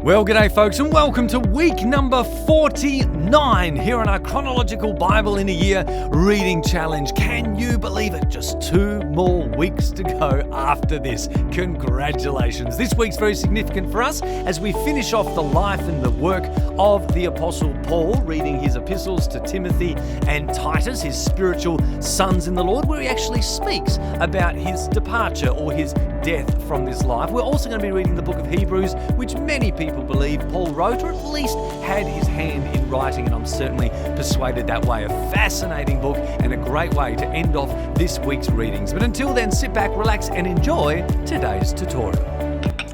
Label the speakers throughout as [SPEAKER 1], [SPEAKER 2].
[SPEAKER 1] Well, g'day folks, and welcome to week number 49 here on our Chronological Bible-in-a-Year reading challenge. Can you believe it? Just 2 more weeks to go after this. Congratulations. This week's very significant for us as we finish off the life and the work of the Apostle Paul, reading his epistles to Timothy and Titus, his spiritual sons in the Lord, where he actually speaks about his departure or his death from this life. We're also going to be reading the book of Hebrews, which many people believe Paul wrote, or at least had his hand in writing, and I'm certainly persuaded that way. A fascinating book and a great way to end off this week's readings. But until then, sit back, relax, and enjoy today's tutorial.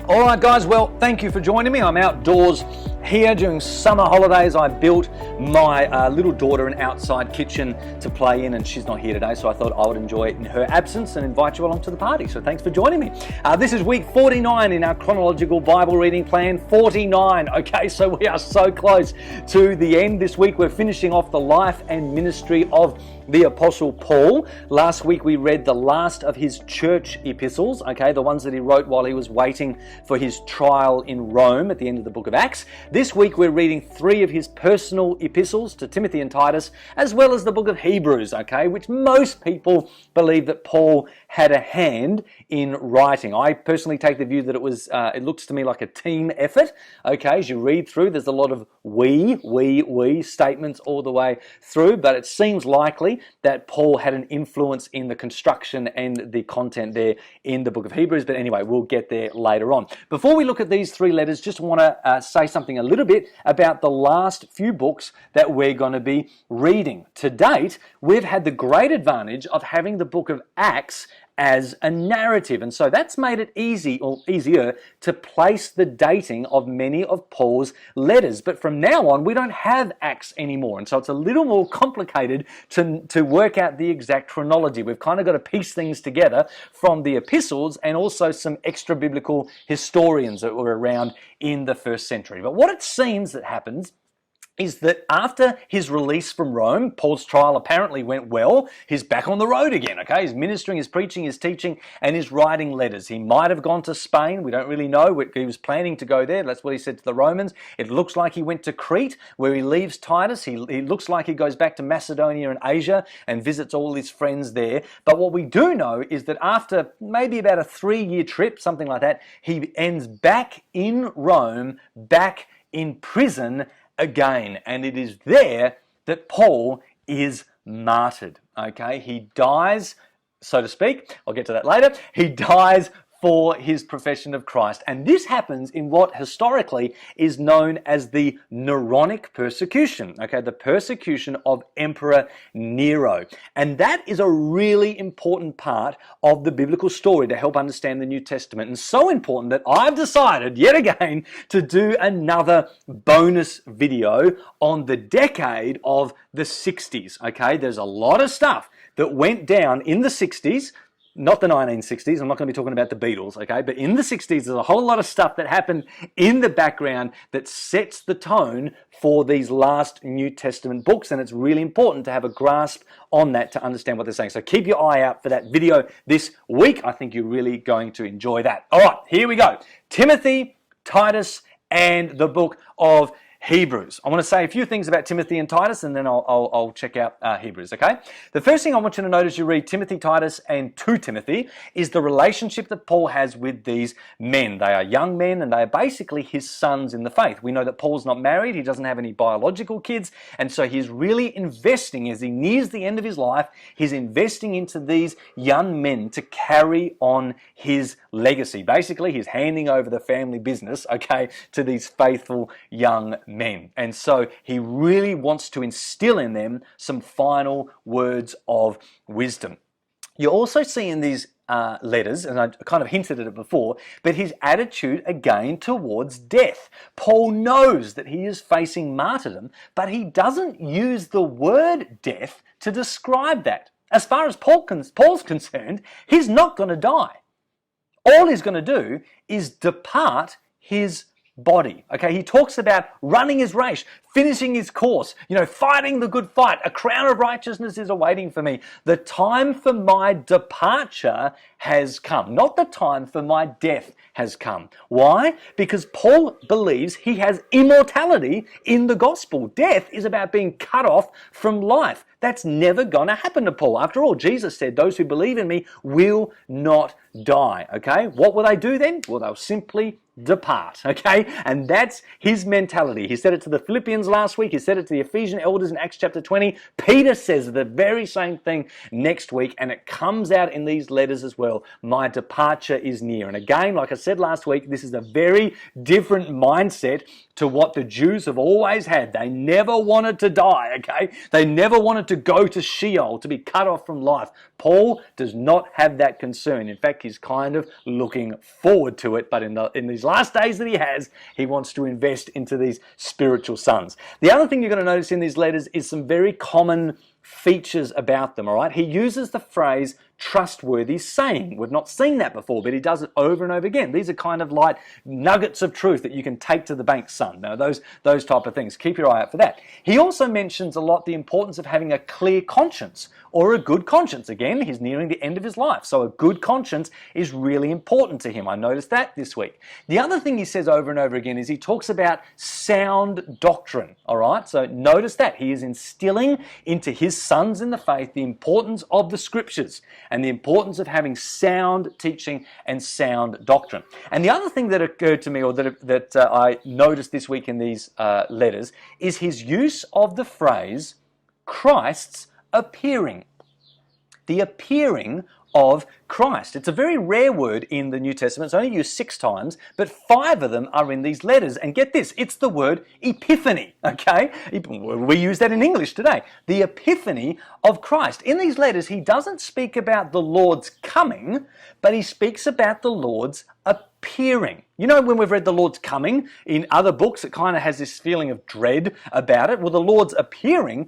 [SPEAKER 1] All right, guys, well, thank you for joining me. I'm outdoors here during summer holidays. I built my little daughter an outside kitchen to play in, and she's not here today, so I thought I would enjoy it in her absence and invite you along to the party. So thanks for joining me. This is week 49 in our chronological Bible reading plan. 49. Okay, so we are so close to the end. This week we're finishing off the life and ministry of the Apostle Paul. Last week we read the last of his church epistles, okay, the ones that he wrote while he was waiting for his trial in Rome at the end of the book of Acts. This week we're reading 3 of his personal epistles to Timothy and Titus, as well as the book of Hebrews, okay, which most people believe that Paul had a hand in writing. I personally take the view that it looks to me like a team effort, okay. As you read through, there's a lot of we statements all the way through, but it seems likely that Paul had an influence in the construction and the content there in the book of Hebrews. But anyway, we'll get there later on. Before we look at these 3 letters, just want to say something a little bit about the last few books that we're going to be reading. To date, we've had the great advantage of having the book of Acts as a narrative, and so that's made it easier to place the dating of many of Paul's letters. But from now on, we don't have Acts anymore, and so it's a little more complicated to work out the exact chronology. We've kind of got to piece things together from the epistles and also some extra biblical historians that were around in the first century. But what it seems that happens is that after his release from Rome, Paul's trial apparently went well. He's back on the road again, okay? He's ministering, he's preaching, he's teaching, and he's writing letters. He might have gone to Spain. We don't really know. He was planning to go there. That's what he said to the Romans. It looks like he went to Crete, where he leaves Titus. He looks like he goes back to Macedonia and Asia and visits all his friends there. But what we do know is that after maybe about a 3-year trip, something like that, he ends back in Rome, back in prison again, and it is there that Paul is martyred, okay? He dies, so to speak. I'll get to that later. He dies for his profession of Christ, and this happens in what historically is known as the Neronic persecution, okay? The persecution of Emperor Nero, and that is a really important part of the biblical story to help understand the New Testament, and so important that I've decided yet again to do another bonus video on the decade of the 60s, okay? There's a lot of stuff that went down in the 60s, not the 1960s, I'm not going to be talking about the Beatles, okay? But in the 60s, there's a whole lot of stuff that happened in the background that sets the tone for these last New Testament books, and it's really important to have a grasp on that to understand what they're saying. So keep your eye out for that video this week. I think you're really going to enjoy that. All right, here we go. Timothy, Titus, and the book of Hebrews. I want to say a few things about Timothy and Titus, and then I'll check out Hebrews, okay? The first thing I want you to note as you read Timothy, Titus, and 2 Timothy is the relationship that Paul has with these men. They are young men, and they are basically his sons in the faith. We know that Paul's not married. He doesn't have any biological kids, and so he's really investing, as he nears the end of his life, he's investing into these young men to carry on his legacy. Basically, he's handing over the family business, okay, to these faithful young men. And so he really wants to instill in them some final words of wisdom. You also see in these letters, and I kind of hinted at it before, but his attitude again towards death. Paul knows that he is facing martyrdom, but he doesn't use the word death to describe that. As far as Paul's concerned, he's not going to die. All he's going to do is depart his body. Okay, he talks about running his race, finishing his course, fighting the good fight. A crown of righteousness is awaiting for me. The time for my departure has come. Not the time for my death has come. Why? Because Paul believes he has immortality in the gospel. Death is about being cut off from life. That's never going to happen to Paul. After all, Jesus said, those who believe in me will not die. Okay? What will they do then? Well, they'll simply depart. Okay? And that's his mentality. He said it to the Philippians last week. He said it to the Ephesian elders in Acts chapter 20. Peter says the very same thing next week, and it comes out in these letters as well. My departure is near. And again, like I said last week, this is a very different mindset to what the Jews have always had. They never wanted to die, okay? They never wanted to go to Sheol, to be cut off from life. Paul does not have that concern. In fact, he's kind of looking forward to it, but in these last days that he has, he wants to invest into these spiritual sons. The other thing you're going to notice in these letters is some very common features about them, all right? He uses the phrase trustworthy saying. We've not seen that before, but he does it over and over again. These are kind of like nuggets of truth that you can take to the bank, son. Now, those type of things. Keep your eye out for that. He also mentions a lot the importance of having a clear conscience or a good conscience. Again, he's nearing the end of his life, so a good conscience is really important to him. I noticed that this week. The other thing he says over and over again is he talks about sound doctrine, all right? So notice that. He is instilling into his sons in the faith the importance of the scriptures and the importance of having sound teaching and sound doctrine. And the other thing that occurred to me, or that I noticed this week in these letters, is his use of the phrase Christ's appearing. The appearing of Christ. It's a very rare word in the New Testament. It's only used 6 times, but 5 of them are in these letters. And get this, it's the word epiphany, okay? We use that in English today. The epiphany of Christ. In these letters, he doesn't speak about the Lord's coming, but he speaks about the Lord's appearing. You know, when we've read the Lord's coming in other books, it kind of has this feeling of dread about it. Well, the Lord's appearing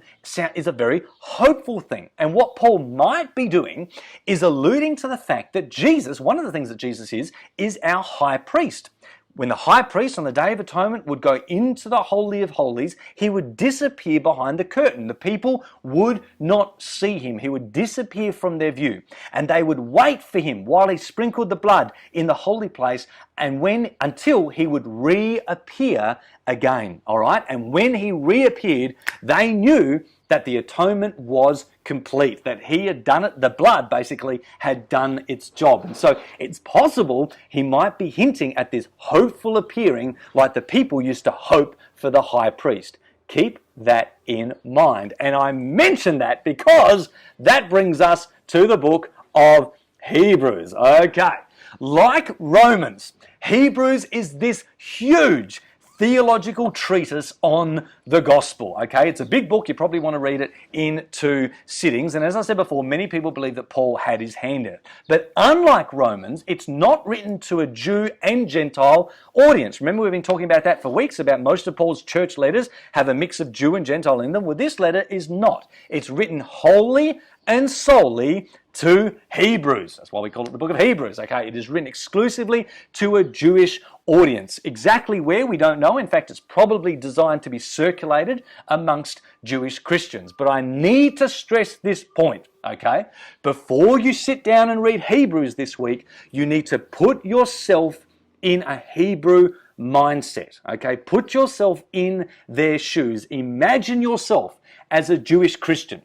[SPEAKER 1] is a very hopeful thing. And what Paul might be doing is alluding to the fact that Jesus, one of the things that Jesus is our high priest. When the high priest on the Day of Atonement would go into the Holy of Holies, he would disappear behind the curtain. The people would not see him. He would disappear from their view. And they would wait for him while he sprinkled the blood in the holy place until he would reappear again. All right? And when he reappeared, they knew that the atonement was complete, that he had done it, the blood basically had done its job. And so it's possible he might be hinting at this hopeful appearing like the people used to hope for the high priest. Keep that in mind. And I mention that because that brings us to the book of Hebrews. Okay, like Romans, Hebrews is this huge theological treatise on the gospel. Okay, it's a big book. You probably want to read it in 2 sittings. And as I said before, many people believe that Paul had his hand in it. But unlike Romans, it's not written to a Jew and Gentile audience. Remember, we've been talking about that for weeks, about most of Paul's church letters have a mix of Jew and Gentile in them. Well, this letter is not. It's written wholly and solely to Hebrews. That's why we call it the book of Hebrews. Okay, it is written exclusively to a Jewish audience. Exactly where, we don't know. In fact, it's probably designed to be circulated amongst Jewish Christians. But I need to stress this point, okay? Before you sit down and read Hebrews this week, you need to put yourself in a Hebrew mindset, okay? Put yourself in their shoes. Imagine yourself as a Jewish Christian.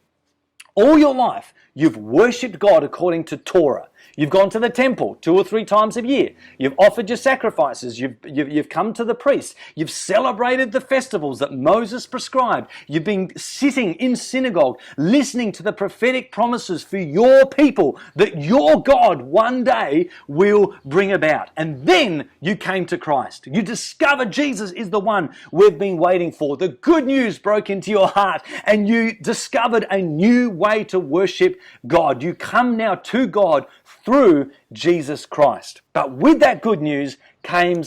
[SPEAKER 1] All your life, you've worshipped God according to Torah. You've gone to the temple 2 or 3 times a year. You've offered your sacrifices. You've come to the priests. You've celebrated the festivals that Moses prescribed. You've been sitting in synagogue, listening to the prophetic promises for your people that your God one day will bring about. And then you came to Christ. You discovered Jesus is the one we've been waiting for. The good news broke into your heart and you discovered a new way to worship God. You come now to God through Jesus Christ. But with that good news came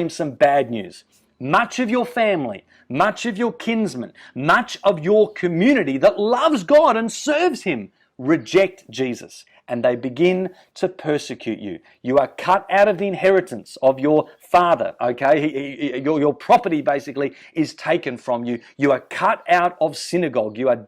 [SPEAKER 1] some bad news. Much of your family, much of your kinsmen, much of your community that loves God and serves Him reject Jesus. and they begin to persecute you. You are cut out of the inheritance of your father, okay? Your property basically is taken from you. You are cut out of synagogue. You are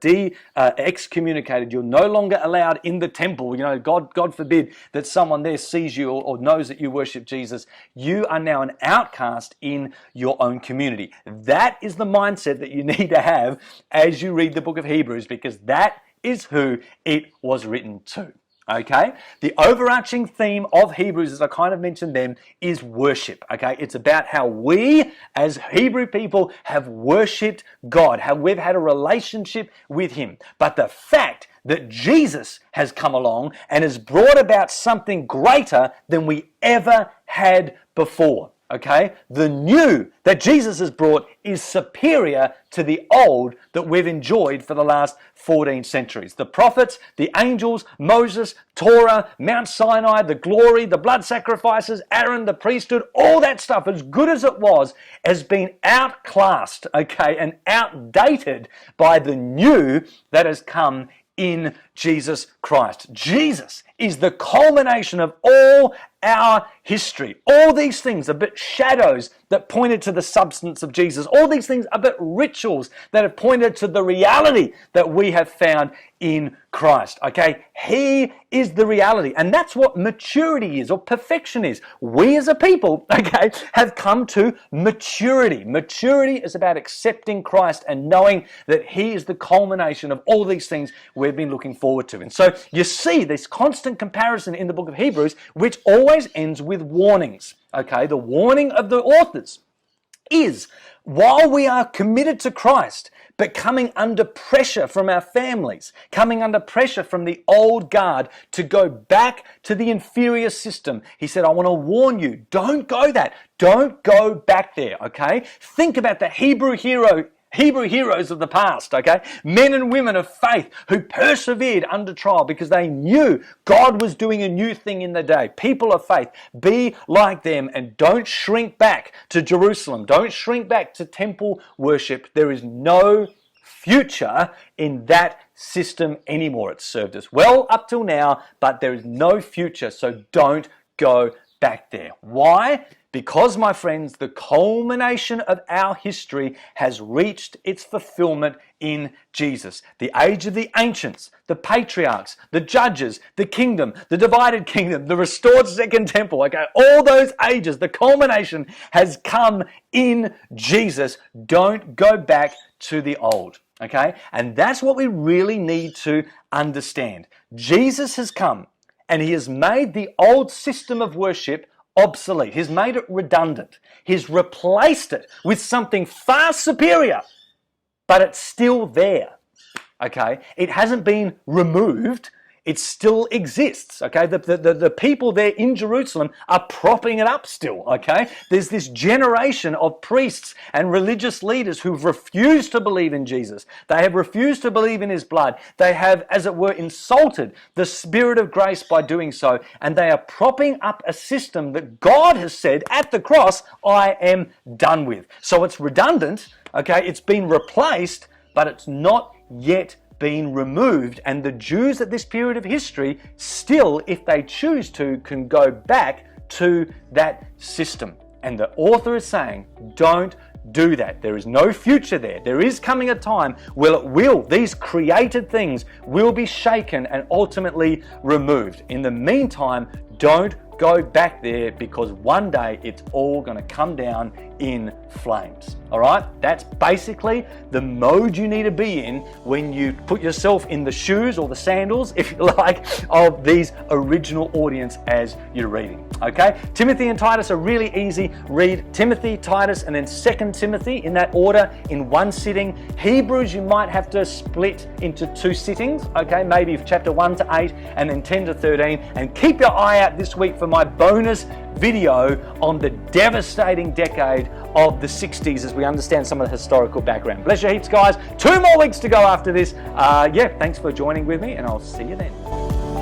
[SPEAKER 1] excommunicated. You're no longer allowed in the temple. You know, God forbid that someone there sees you or knows that you worship Jesus. You are now an outcast in your own community. That is the mindset that you need to have as you read the book of Hebrews, because that is who it was written to. Okay? The overarching theme of Hebrews, as I kind of mentioned them, is worship. Okay? It's about how we, as Hebrew people, have worshipped God, how we've had a relationship with Him. But the fact that Jesus has come along and has brought about something greater than we ever had before. Okay? The new that Jesus has brought is superior to the old that we've enjoyed for the last 14 centuries. The prophets, the angels, Moses, Torah, Mount Sinai, the glory, the blood sacrifices, Aaron, the priesthood, all that stuff, as good as it was, has been outclassed, okay, and outdated by the new that has come in Jesus Christ. Jesus is the culmination of all our history. All these things are but shadows that pointed to the substance of Jesus. All these things are but rituals that have pointed to the reality that we have found in Christ. Okay? He is the reality. And that's what maturity is, or perfection is. We as a people, okay, have come to maturity. Maturity is about accepting Christ and knowing that He is the culmination of all these things we've been looking forward to. And so you see this constant comparison in the book of Hebrews, which always ends with warnings. Okay, the warning of the authors is, while we are committed to Christ, but coming under pressure from our families, coming under pressure from the old guard to go back to the inferior system, he said, I want to warn you, don't go that. Don't go back there, okay? Think about the Hebrew heroes of the past, okay? Men and women of faith who persevered under trial because they knew God was doing a new thing in the day. People of faith, be like them and don't shrink back to Jerusalem. Don't shrink back to temple worship. There is no future in that system anymore. It's served us well up till now, but there is no future, so don't go back there. Why? Because, my friends, the culmination of our history has reached its fulfillment in Jesus. The age of the ancients, the patriarchs, the judges, the kingdom, the divided kingdom, the restored second temple, okay, all those ages, the culmination has come in Jesus. Don't go back to the old, okay? And that's what we really need to understand. Jesus has come and He has made the old system of worship obsolete. He's made it redundant. He's replaced it with something far superior, but it's still there. Okay? It hasn't been removed. It still exists, okay? The people there in Jerusalem are propping it up still, okay? There's this generation of priests and religious leaders who've refused to believe in Jesus. They have refused to believe in His blood. They have, as it were, insulted the Spirit of grace by doing so, and they are propping up a system that God has said at the cross, I am done with. So it's redundant, okay? It's been replaced, but it's not yet been removed, and the Jews at this period of history still, if they choose to, can go back to that system. And the author is saying, don't do that. There is no future there. There is coming a time where these created things will be shaken and ultimately removed. In the meantime, don't go back there, because one day it's all going to come down in flames. All right? That's basically the mode you need to be in when you put yourself in the shoes or the sandals, if you like, of these original audience as you're reading. Okay? Timothy and Titus are really easy. Read Timothy, Titus, and then 2 Timothy in that order in one sitting. Hebrews you might have to split into 2 sittings. Okay? Maybe chapter 1 to 8 and then 10 to 13. And keep your eye out this week for my bonus video on the devastating decade of the 60s as we understand some of the historical background. Bless you heaps, guys. 2 more weeks to go after this. Thanks for joining with me, and I'll see you then.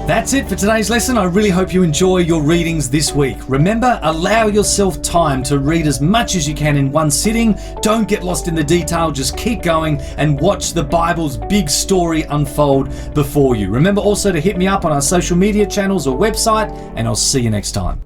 [SPEAKER 1] That's it for today's lesson. I really hope you enjoy your readings this week. Remember, allow yourself time to read as much as you can in one sitting. Don't get lost in the detail. Just keep going and watch the Bible's big story unfold before you. Remember also to hit me up on our social media channels or website, and I'll see you next time.